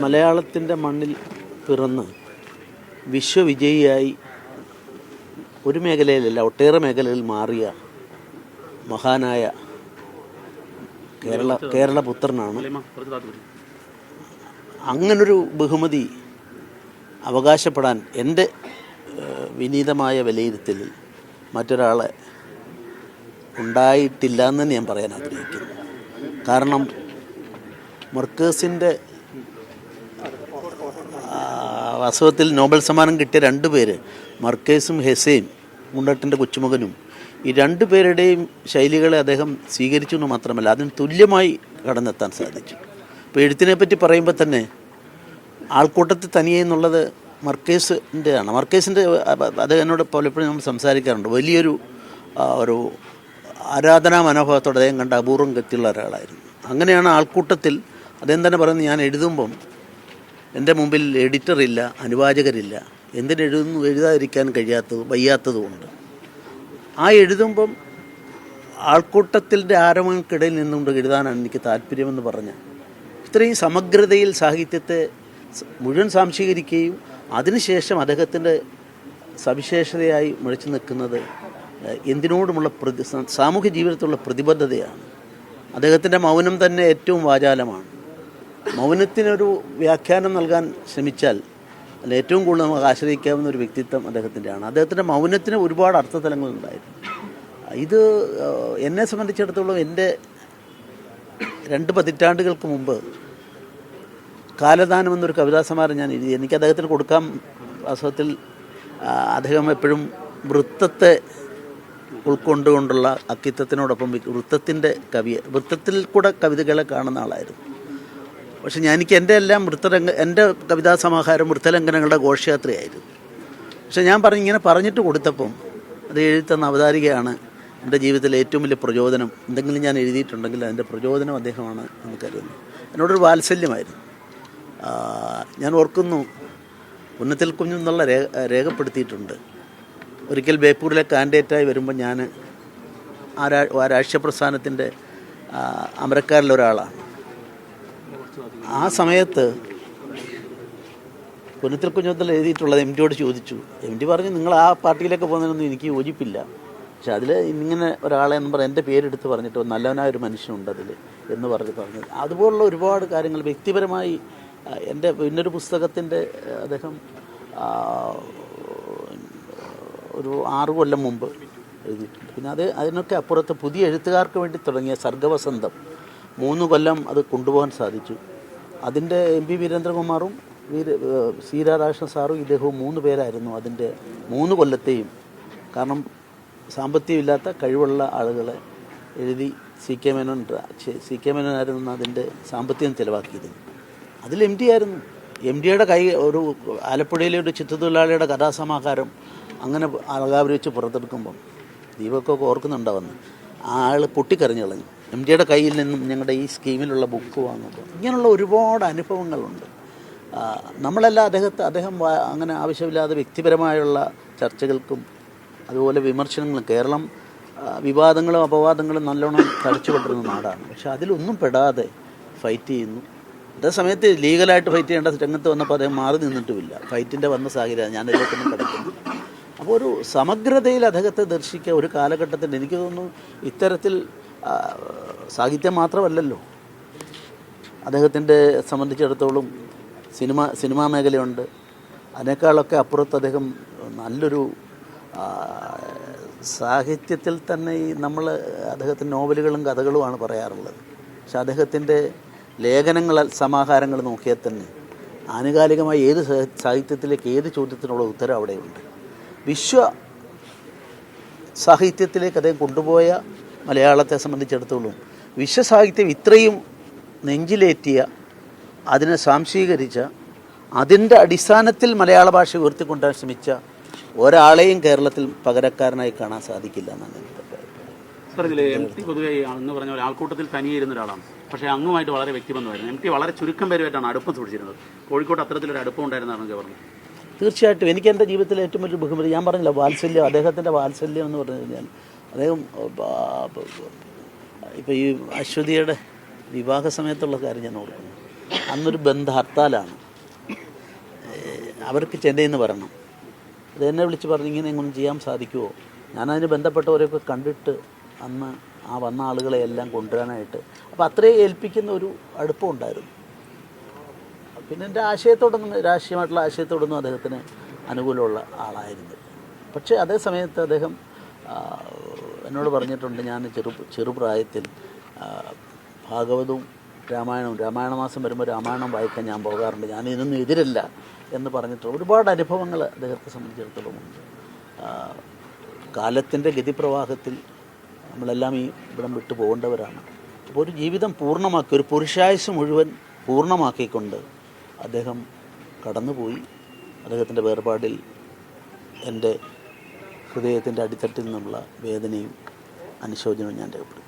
മലയാളത്തിൻ്റെ മണ്ണിൽ പിറന്ന് വിശ്വവിജയിയായി ഒരു മേഖലയിലല്ല ഒട്ടേറെ മേഖലകളിൽ മാറിയ മഹാനായ കേരളപുത്രനാണ്. അങ്ങനൊരു ബഹുമതി അവകാശപ്പെടാൻ എൻ്റെ വിനീതമായ വിലയിരുത്തലിൽ മറ്റൊരാളെ ഉണ്ടായിട്ടില്ല എന്ന് തന്നെ ഞാൻ പറയാൻ ആഗ്രഹിക്കുന്നു. കാരണം മർക്കേസിൻ്റെ വാസ്തവത്തിൽ നോബൽ സമ്മാനം കിട്ടിയ രണ്ടുപേര്, മർക്കേസും ഹെസയും, മുണ്ടട്ടിൻ്റെ കൊച്ചുമകനും, ഈ രണ്ടു പേരുടെയും ശൈലികളെ അദ്ദേഹം സ്വീകരിച്ചു എന്ന് മാത്രമല്ല അതിന് തുല്യമായി കടന്നെത്താൻ സാധിച്ചു. ഇപ്പോൾ എഴുത്തിനെ പറ്റി പറയുമ്പോൾ തന്നെ ആൾക്കൂട്ടത്തിൽ തനിയെ എന്നുള്ളത് മർക്കേസിൻ്റെയാണ്. മർക്കേസിൻ്റെ അദ്ദേഹം എന്നോട് പലപ്പോഴും നമ്മൾ സംസാരിക്കാറുണ്ട്. വലിയൊരു ഒരു ആരാധനാ മനോഭാവത്തോടെ അദ്ദേഹം കണ്ട അപൂർവം ഗത്തിയുള്ള ഒരാളായിരുന്നു. അങ്ങനെയാണ് ആൾക്കൂട്ടത്തിൽ അദ്ദേഹം തന്നെ പറയുന്നത്, ഞാൻ എഴുതുമ്പം എൻ്റെ മുമ്പിൽ എഡിറ്ററില്ല, അനുവാചകരില്ല, എന്തിനെഴുതുന്നു എഴുതാതിരിക്കാൻ വയ്യാത്തതുകൊണ്ട് ആ എഴുതുമ്പം ആൾക്കൂട്ടത്തിൻ്റെ ആരവങ്ങൾക്കിടയിൽ നിന്നുകൊണ്ട് എഴുതാനാണ് എനിക്ക് താല്പര്യമെന്ന് പറഞ്ഞ് ഇത്രയും സമഗ്രതയിൽ സാഹിത്യത്തെ മുഴുവൻ സാംശീകരിക്കുകയും അതിനുശേഷം അദ്ദേഹത്തിൻ്റെ സവിശേഷതയായി മുഴച്ചു നിൽക്കുന്നത് എന്തിനോടുമുള്ള സാമൂഹ്യ ജീവിതത്തിലുള്ള പ്രതിബദ്ധതയാണ്. അദ്ദേഹത്തിൻ്റെ മൗനം തന്നെ ഏറ്റവും വാചാലമാണ്. മൗനത്തിനൊരു വ്യാഖ്യാനം നൽകാൻ ശ്രമിച്ചാൽ അല്ല ഏറ്റവും കൂടുതൽ നമുക്ക് ആശ്രയിക്കാവുന്ന ഒരു വ്യക്തിത്വം അദ്ദേഹത്തിൻ്റെയാണ്. അദ്ദേഹത്തിൻ്റെ മൗനത്തിന് ഒരുപാട് അർത്ഥതലങ്ങളുണ്ടായിരുന്നു. ഇത് എന്നെ സംബന്ധിച്ചിടത്തോളം എൻ്റെ 2 പതിറ്റാണ്ടുകൾക്ക് മുമ്പ് കാലദാനം എന്നൊരു കവിതാ സമാഹാരം ഞാൻ എഴുതി. എനിക്ക് അദ്ദേഹത്തിന് കൊടുക്കാൻ വാസ്തവത്തിൽ അദ്ദേഹം എപ്പോഴും വൃത്തത്തെ ഉൾക്കൊണ്ടുകൊണ്ടുള്ള അക്കിത്തത്തിനോടൊപ്പം വൃത്തത്തിൽ കൂടെ കവിതകളെ കാണുന്ന ആളായിരുന്നു. പക്ഷെ എനിക്ക് എൻ്റെ എല്ലാം എൻ്റെ കവിതാ സമാഹാരം വൃത്തലംഘനങ്ങളുടെ ഘോഷയാത്രയായിരുന്നു. പക്ഷെ ഞാൻ ഇങ്ങനെ പറഞ്ഞിട്ട് കൊടുത്തപ്പം അത് എഴുതുന്ന അവതാരികയാണ് എൻ്റെ ജീവിതത്തിലെ ഏറ്റവും വലിയ പ്രചോദനം. എന്തെങ്കിലും ഞാൻ എഴുതിയിട്ടുണ്ടെങ്കിൽ അതിൻ്റെ പ്രചോദനം അദ്ദേഹമാണ് എന്ന് കരുതുന്നു. എന്നോടൊരു വാത്സല്യമായിരുന്നു. ഞാൻ ഓർക്കുന്നു, ഉന്നത്തിൽ കുഞ്ഞെന്നുള്ള രേഖപ്പെടുത്തിയിട്ടുണ്ട്. ഒരിക്കൽ ബേപ്പൂരിലെ കാൻഡിഡേറ്റായി വരുമ്പോൾ ഞാൻ ആ രാഷ്ട്രീയ പ്രസ്ഥാനത്തിൻ്റെ അമരക്കാരിലൊരാളാണ്. ആ സമയത്ത് പുന്നത്തിൽ കുഞ്ഞുത്തിൽ എഴുതിയിട്ടുള്ളത് എം ഡിയോട് ചോദിച്ചു. എം ഡി പറഞ്ഞു, നിങ്ങൾ ആ പാർട്ടിയിലേക്ക് പോകുന്നതിനൊന്നും എനിക്ക് യോജിപ്പില്ല, പക്ഷെ അതിൽ ഇങ്ങനെ ഒരാളെ എന്ന് പറഞ്ഞ് എൻ്റെ പേരെടുത്ത് പറഞ്ഞിട്ട് നല്ലവനായ ഒരു മനുഷ്യനുണ്ട് അതിൽ എന്ന് പറഞ്ഞത്. അതുപോലുള്ള ഒരുപാട് കാര്യങ്ങൾ വ്യക്തിപരമായി എൻ്റെ പിന്നൊരു പുസ്തകത്തിൻ്റെ അദ്ദേഹം ഒരു 6 കൊല്ലം മുമ്പ് എഴുതിയിട്ടുണ്ട്. പിന്നെ അതിനൊക്കെ അപ്പുറത്ത് പുതിയ എഴുത്തുകാർക്ക് വേണ്ടി തുടങ്ങിയ സർഗവസന്തം 3 കൊല്ലം അത് കൊണ്ടുപോകാൻ സാധിച്ചു. അതിൻ്റെ MP വീരേന്ദ്രകുമാറും സി രാധാകൃഷ്ണൻ സാറും ഇദ്ദേഹവും 3 പേരായിരുന്നു അതിൻ്റെ 3 കൊല്ലത്തെയും. കാരണം സാമ്പത്തികമില്ലാത്ത കഴിവുള്ള ആളുകളെ എഴുതി സി കെ മേനോനായിരുന്നു അതിൻ്റെ സാമ്പത്തികം ചിലവാക്കിയത്. അതിൽ MD ആയിരുന്നു. MD ഒരു ആലപ്പുഴയിലെ ഒരു ചിത്രത്തൊഴിലാളിയുടെ കഥാസമാഹാരം അങ്ങനെ അളകാവരി വെച്ച് പുറത്തെടുക്കുമ്പം ദീപക്കൊക്കെ ഓർക്കുന്നുണ്ടാവുന്നു. ആൾ പൊട്ടിക്കരഞ്ഞു കളഞ്ഞു. MD കയ്യിൽ നിന്നും ഞങ്ങളുടെ ഈ സ്കീമിലുള്ള ബുക്ക് വാങ്ങുമ്പോൾ ഇങ്ങനെയുള്ള ഒരുപാട് അനുഭവങ്ങളുണ്ട്. നമ്മളെല്ലാം അദ്ദേഹം അങ്ങനെ ആവശ്യമില്ലാതെ വ്യക്തിപരമായുള്ള ചർച്ചകൾക്കും അതുപോലെ വിമർശനങ്ങളും, കേരളം വിവാദങ്ങളും അപവാദങ്ങളും നല്ലോണം തടിച്ചുകൊണ്ടിരുന്ന നാടാണ്. പക്ഷെ അതിലൊന്നും പെടാതെ ഫൈറ്റ് ചെയ്യുന്നു. അതേ സമയത്ത് ലീഗലായിട്ട് ഫൈറ്റ് ചെയ്യേണ്ട രംഗത്ത് വന്നപ്പോൾ അദ്ദേഹം മാറി നിന്നിട്ടുമില്ല. ഫൈറ്റിൻ്റെ വന്ന സാഹചര്യം ഞാൻ ഇതിലേക്കൊന്നും കിടക്കുന്നു. അപ്പോൾ ഒരു സമഗ്രതയിൽ അദ്ദേഹത്തെ ദർശിക്കുക ഒരു കാലഘട്ടത്തിൽ എനിക്ക് തോന്നുന്നു ഇത്തരത്തിൽ സാഹിത്യം മാത്രമല്ലല്ലോ, അദ്ദേഹത്തിൻ്റെ സംബന്ധിച്ചിടത്തോളം സിനിമാ മേഖലയുണ്ട്. അതിനേക്കാളൊക്കെ അപ്പുറത്ത് അദ്ദേഹം നല്ലൊരു സാഹിത്യത്തിൽ തന്നെ നമ്മൾ അദ്ദേഹത്തിൻ്റെ നോവലുകളും കഥകളുമാണ് പറയാറുള്ളത്. പക്ഷെ അദ്ദേഹത്തിൻ്റെ സമാഹാരങ്ങൾ നോക്കിയാൽ തന്നെ ആനുകാലികമായി ഏത് സാഹിത്യത്തിലേക്ക് ഏത് ചോദ്യത്തിനുള്ള ഉത്തരം അവിടെയുണ്ട്. വിശ്വ സാഹിത്യത്തിലേക്ക് അദ്ദേഹം കൊണ്ടുപോയ മലയാളത്തെ സംബന്ധിച്ചിടത്തോളം വിശ്വസാഹിത്യം ഇത്രയും നെഞ്ചിലേറ്റിയ, അതിനെ സ്വാംശീകരിച്ച, അതിൻ്റെ അടിസ്ഥാനത്തിൽ മലയാള ഭാഷ ഉയർത്തിക്കൊണ്ടുവരാൻ ശ്രമിച്ച ഒരാളെയും കേരളത്തിൽ പകരക്കാരനായി കാണാൻ സാധിക്കില്ല എന്നാണ് എൻ്റെ അഭിപ്രായം. MT പൊതുവെ എന്ന് പറഞ്ഞ പോലെ ആൾക്കൂട്ടത്തിൽ തനിയിരുന്ന ഒരാളാണ്. പക്ഷേ അങ്ങുമായിട്ട് വളരെ വ്യക്തിബന്ധമായിരുന്നു. MT വളരെ ചുരുക്കം പേരുമായിട്ടാണ് അടുപ്പം സൂക്ഷിച്ചിരുന്നത്. കോഴിക്കോട് അത്തരത്തിലൊരു അടുപ്പം ഉണ്ടായിരുന്നതാണ് പറഞ്ഞത്. തീർച്ചയായിട്ടും എനിക്ക് എൻ്റെ ജീവിതത്തിലെ ഏറ്റവും വലിയ ബഹുമതി ഞാൻ പറഞ്ഞില്ല, വാത്സല്യം. അദ്ദേഹത്തിൻ്റെ വാത്സല്യം എന്ന് പറഞ്ഞു കഴിഞ്ഞാൽ അദ്ദേഹം ഇപ്പോൾ ഈ അശ്വതിയുടെ വിവാഹ സമയത്തുള്ള കാര്യം ഞാൻ ഓർക്കുന്നു. അന്നൊരു ബന്ധ ഹർത്താലാണ്. അവർക്ക് ചെന്നൈന്ന് വരണം. അത് എന്നെ വിളിച്ച് പറഞ്ഞ് ഇങ്ങനെ എങ്ങനെ ചെയ്യാൻ സാധിക്കുമോ? ഞാനതിന് ബന്ധപ്പെട്ടവരെയൊക്കെ കണ്ടിട്ട് അന്ന് ആ വന്ന ആളുകളെ എല്ലാം കൊണ്ടുവരാനായിട്ട്, അപ്പോൾ അത്രയും ഏൽപ്പിക്കുന്ന ഒരു അടുപ്പമുണ്ടായിരുന്നു. പിന്നെ എൻ്റെ ആശയത്തോടൊന്നും, രാഷ്ട്രീയമായിട്ടുള്ള ആശയത്തോടൊന്നും അദ്ദേഹത്തിന് അനുകൂലമുള്ള ആളായിരുന്നു. പക്ഷേ അതേ സമയത്ത് അദ്ദേഹം എന്നോട് പറഞ്ഞിട്ടുണ്ട്, ഞാൻ ചെറുപ്രായത്തിൽ ഭാഗവതവും രാമായണ മാസം വരുമ്പോൾ രാമായണം വായിക്കാൻ ഞാൻ പോകാറുണ്ട്, ഞാൻ ഇതിനൊന്നും എതിരല്ല എന്ന് പറഞ്ഞിട്ട് ഒരുപാട് അനുഭവങ്ങൾ അദ്ദേഹത്തെ സംബന്ധിച്ചിടത്തോളമുണ്ട്. കാലത്തിൻ്റെ ഗതിപ്രവാഹത്തിൽ നമ്മളെല്ലാം ഈ ഇവിടം വിട്ടു പോകേണ്ടവരാണ്. അപ്പോൾ ഒരു ജീവിതം പൂർണ്ണമാക്കി, ഒരു പുരുഷായുസ് മുഴുവൻ പൂർണ്ണമാക്കിക്കൊണ്ട് അദ്ദേഹം കടന്നുപോയി. അദ്ദേഹത്തിൻ്റെ വേർപാടിൽ എൻ്റെ ഹൃദയത്തിൻ്റെ അടിത്തട്ടിൽ നിന്നുള്ള വേദനയും അനുശോചനവും ഞാൻ രേഖപ്പെടുത്തി.